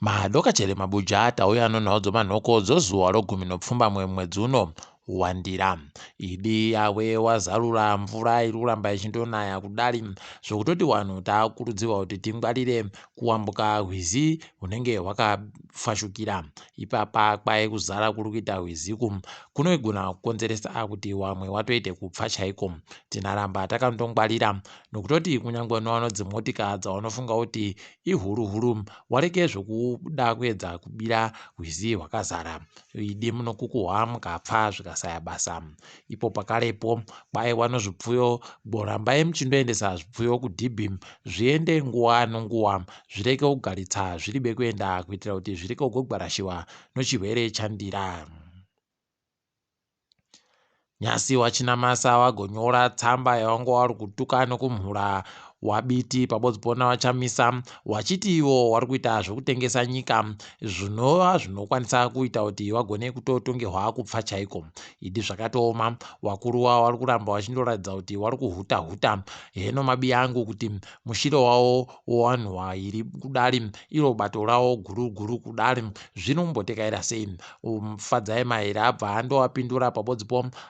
madokachere mabuja atauya nonhadzo manhoko dzozuva rogumi nopfumba mwedzi uno waNdira. Idi yawe wazarura mvura iri kuramba ichindonaya kudari zvokutoti vanhu takurudzirwa kuti tingwarire kuwambuka rwizi hunenge hwakafashukira. Ipapa kwai kuzara kuri kuita rwiziku kunogona kukonzeresa kuti vamwe watoite kupfa chaiko. Tinaramba takandongwarira nokutoti kunyangwe nowanodzimotika dzavanofunga kuti ihuru wareke zvokuda kuedza kubira rwizi hwakazara. Idi munokukuhwa mukapfa zvikasaya basa. Ipo pakarepo kwaiwa nezvipfuyo, rambai muchindoendesa zvipfuyo kudhibhi zviende nguva nenguva, zvireke kugaritsa zviri bekuenda kuitira kuti zvireke kugogwarashiwa nochirwere chaNdira. Nyasi waChinamasa wagonyora tsamba yawanga wari kutuka nokumhura waBiti pabodzi naChamisa wachiti iwo wari kuita zvokutengesa nyika zvinova zvinokwanisa kuita kuti wagone kutotongerwa kupfa chaiko. Idi zvakatooma, wakuru wavo wari kuramba wachindoratidza kuti wari kuhuta heno mabi angu kuti mushiro wavo wevanhu vairi kudari iro bato ravo guru kudari zvinombotekaira sei. Mufadzai maere abva andowapindura pabodzi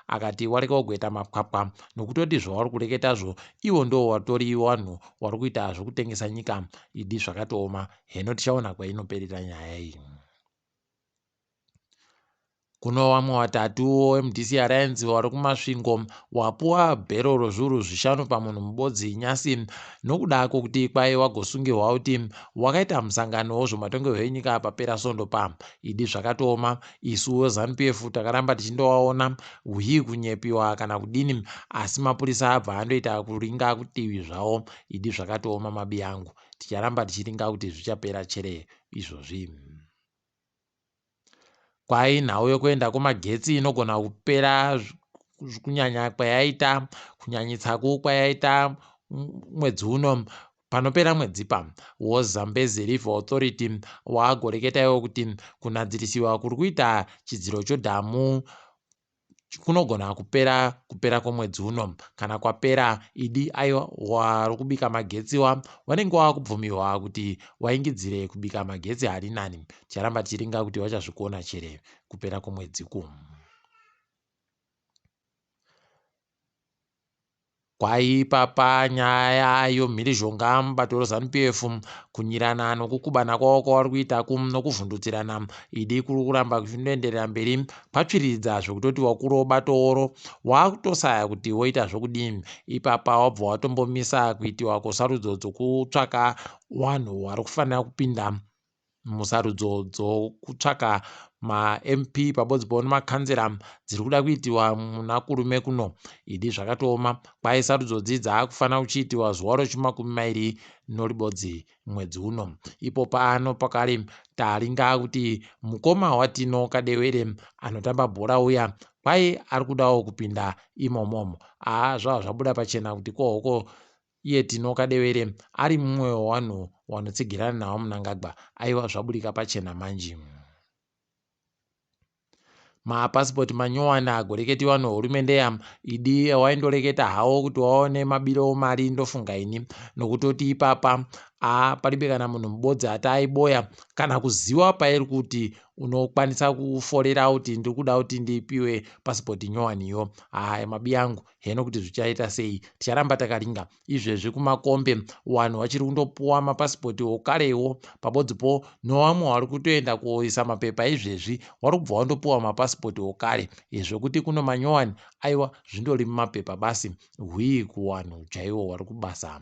akati wareka kugoita mapwapwa nokutoti zvavari kureketazvo ivo ndo watori vanhu vari kuita zvokutengesa nyika. Idi zvakatooma, heno tichaona kwainoperera nyaya iyi. Kuno vamwe watatu woMDC Alliance vari kumasvingo wapuwa bhero rozviuru 5 pamunhu mubodzi nyasi nokuda kwokuti kwai wagosungirwa kuti wakaita musangano wezvematongerwo enyika papera sondo pa. Idi zvakatooma, isu weZANU-PF takaramba tichindovaona hwii kunyepiwa kana kudini, asi mapurisa abva andoita kuringa kutivi zvavo. Idi zvakatooma mabi angu, ticharamba tichiringa kuti zvichapera chere izvozvi. Kwai nhau yokuenda kumagetsi inogona kupera kunyanya kwayaita kunyanyitsaku kwayaita mwedzi uno panopera mwedzi woZambezi River Authority waagoreketa iwo kuti kunadzirisiwa kuri kuita chidziro chodhamu kunogona kupera kwomwedzi uno. Kana kwapera, idi aiwa wari kubika magetsiwa wanenge wakubvumirwa kuti waingidzire kubika magetsi ari nani. Ticharamba tichiringa kuti wachazvikona chere kupera kwomwedzi ku. Kwaipapa nyaya yomhirizhonga mubato weZANU-PF kunyirana nokukubana kwavo kwavari kuita nokuvhundutsirana. Idi kuri kuramba kuchindoenderera mberi kwatsviridza zvokutoti wakuru wobato woro wakutosaya kuti woita zvokudini. Ipapa wabva watombomisa kuitiwa kwesarudzo dzokutsvaka vanhu vari kufanira kupinda musarudzo dzokutsvaka ma-MP pabodzi nemakanzera dziri kuda kuitiwa muna kurume kuno. Idi zvakatooma, kwai sarudzo dzaakufanira kuchiitiwa zuva ro20 mwedzi uno. Ipo pano pakare taringa kuti mukoma watino Kadewere anotamba bhora uya kwai ari kudawo kupinda imomomo. Zvava zvabuda pachena kuti kohoko iye Tino Kadewere ari mumwe wevanhu vanotsigirana navo munangagwa. Aiwa zvabudika pachena manje. Mapasipoti manyowana agoreketiwa nehurumende ya. Idi waindoreketa hawo kuti waone mabiro mari ndofunga ini nokutoti ipapa paribe kana munhu mubodzi ataiboya kana kuziva pairi kuti unokwanisa kuforera kuti ndiri kuda kuti ndipiwe pasipoti nyowaniyo. Mabi angu, heno kuti zvichaita sei, ticharamba takaringa. Izvezvi kumakombe vanhu vachiri kundopuwa mapasipoti okarewo pabodzipo novamwe vari kutoenda kuoisa mapepa izvezvi vari kubva vandopuwa mapasipoti okare. Zvokuti kuno manyowani aiwa zvindori mumapepa basi, hwii kuvanhu chaivo vari kubasa.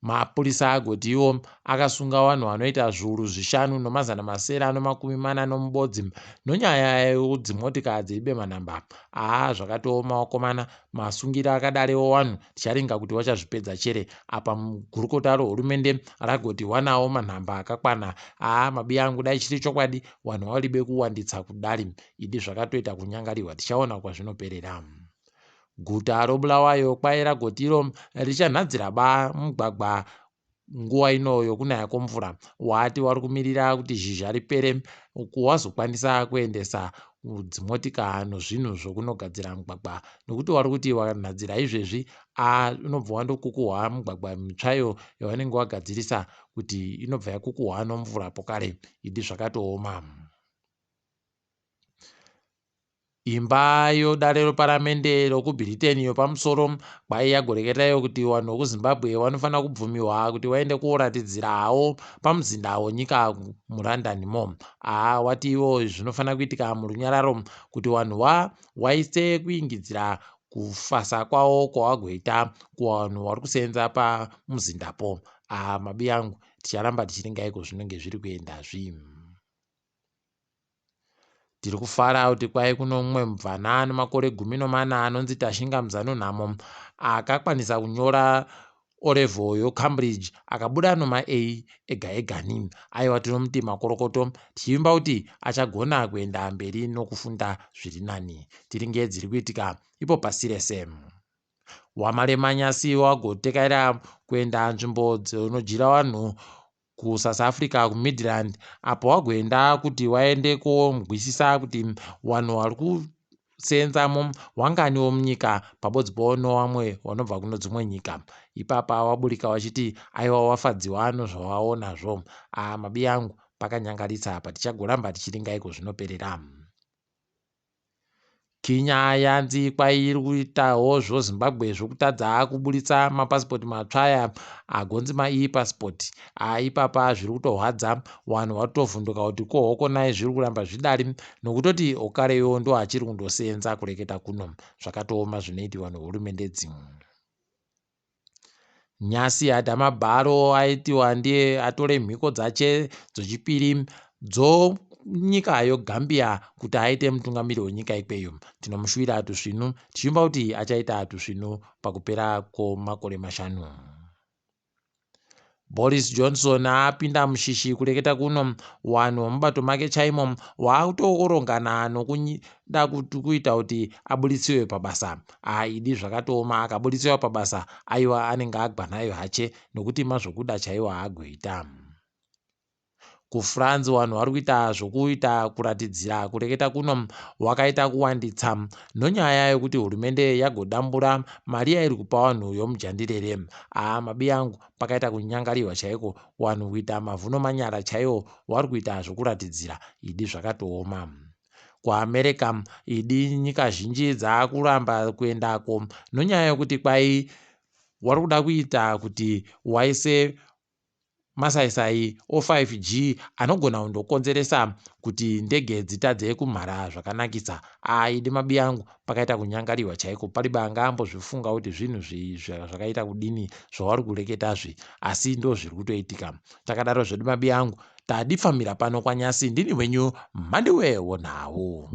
Mapurisa agoti iwo akasunga vanhu vanoita zviuru 5,940 mubodzi nonyaya yedzimotika dzeibe manhamba. Zvakatooma wakomana, masungira akadarewo vanhu ticharinga kuti wachazvipedza chere. Apa gurukota rehurumende ragoti wanawo manhamba akakwana. Mabi angu, dai chiri chokwadi vanhu valibe kuwanditsa kudari. Idi zvakatoita kunyangarirwa, tichaona kwazvinoperera. Guta roBulawayo kwai ragoti iro richanhadzira mugwagwa nguva ino yokunaya kwomvura. Wati wari kumirira kuti zhizha ripere wazokwanisa kuendesa dzimotika nezvinhu zvokunogadzira mugwagwa, nokuti wari kuti wanhadzira izvezvi unobva wandokukuhwa mugwagwa mitsvayo yavanenge wagadzirisa kuti inobva yakukuhwa nomvura pokare idi zvakatooma. Imba yodare reparamende rokuBritain yopamusoro kwai yagoreketayo kuti vanhu vekuZimbabwe vanofanira kubvumiwa kuti vaende kuoratidzirawo pamuzinda wenyika muLondonmo. Wati ivo zvinofanira kuitika murunyararo kuti vanhu vaise kuingidzira kufasa kwavo kwavagoita kuvanhu vari kusenza pamuzindapo. Mabi angu ticharamba tichiringaiko zvinenge zviri kuenda tiri kufara kuti kwai kuno mumwe mubvana nemakore 14 anonzi Tashinga Muzanunhamo akakwanisa kunyora O-level yoCambridge akabuda noma-A ega egani. Aiwa tinomuti makorokoto tichimba kuti achagona kuenda mberi nokufunda zviri nani. Tiringe dziri kuitika ipo pasi rese. Wamalemanyasi wagotekaira kuenda nzvimbo dzinojira vanhu kuSouth Africa kuMidrand apo wagoenda kuti waende komugwisisa kuti vanhu vari kusenzamo wanganiwo munyika pabodzwa nevamwe vanobva kuno dzimwe nyika. Ipapa waburika wachiti aiwa wafadziwa nezvavaonazvo. Mabi angu pakanyangarisa apa tichagoramba tichiringaiko zvinoperera. Kenya yanzi kwai iri kuitawo zvoZimbabwe zvokutadza kuburitsa mapasipoti matsvaya agonzi ma-e-passport. Ipapa zviri kutohwadza vanhu vatotovhunduka kuti kohokonai zviri kuramba zvidari nokutoti okareyo ndo achiri kundosenza kureketa kuno. Zvakatooma zvinoitirwa nehurumende dzimwe. Nyasi Adama Bharo aitiwa ndiye atore mhiko dzache dzochipiri nyika yoGambia kuti aite mutungamiri wenyika ikweyo. Tinomushuvira tusvinu tichimba kuti achaita tusvinu pakupera kwomakore 5. Boris Johnson apinda mushishi kureketa kuno vanhu vemubato make chaimo waakutoorongana nokuda kuita kuti abuditsiwe pabasa. Idi zvakatooma akabuditsiwa pabasa aiwa anenge agwa nayo hache nokuti mazvokuda chaiwo haagoita. KuFrance vanhu vari kuita zvokuita kuratidzira kureketa kuno wakaita kuwanditsa nonyaya yokuti hurumende yagodambura mari yairi kupa vanhu yomujandirere. Mabi angu pakaita kunyangariwa chaiko vanhu kuita mavhuno manyara chaiwo vari kuita zvokuratidzira idi zvakatooma. KuAmerica idi nyika zhinji dzaakuramba kuendako nonyaya yokuti kwai vari kuda kuita kuti waise masaisai o5G anogona kundokonzeresa kuti ndege dzitadze kumhara zvakanakisa. Idi mabi angu pakaita kunyangariwa chaiko paribe angambozvifunga kuti zvinhu zvakaita kudini zvavari kureketazvi asi ndo zviri kutoitika. Takadaro zvedu mabi angu tadifamira pano kwanyasi. Ndini wenyu mhanduwe WeNhau.